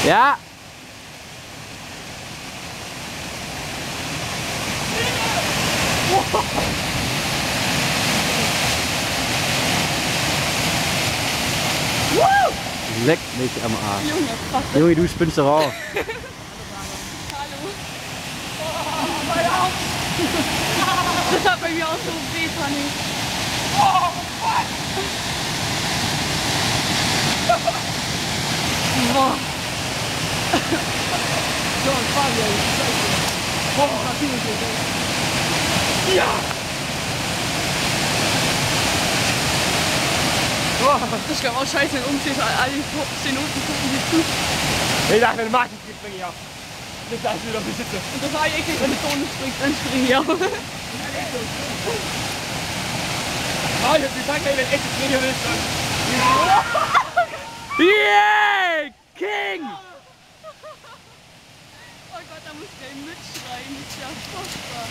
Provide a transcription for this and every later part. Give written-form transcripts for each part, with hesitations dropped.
Ja. Leck mich am Arsch. Junge, krass. Junge, du spinnst doch auch. Hallo. Oh, das hat bei mir auch so weh, Fanny. Oh, Gott. Boah. So, Fabian, scheiße. Boah, ja. Ich glaube auch scheiße, wenn umstehst, alle 10 Minuten gucken die zu. Ich dachte, wenn Martin springt, springe ich auch. Das darfst du doch nicht sitzen. Und das war eklig, wenn du ohne springst, dann spring ich auch. Nein, ich sag dir, wenn echtes Video willst, dann... Yeah! King! Oh Gott, da muss der mitschreien, das ist ja furchtbar.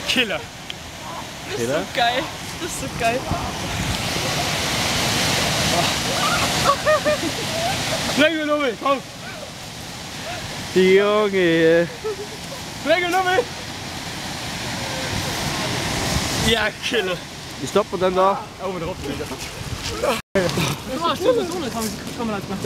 Killer. Das ist so geil. Das ist so geil. Spreng Nummel, komm! Junge! Spreng Nummel! Ja, Killer! Wie stoppt man dann da? Oben drauf. Das war so eine Kamera gemacht.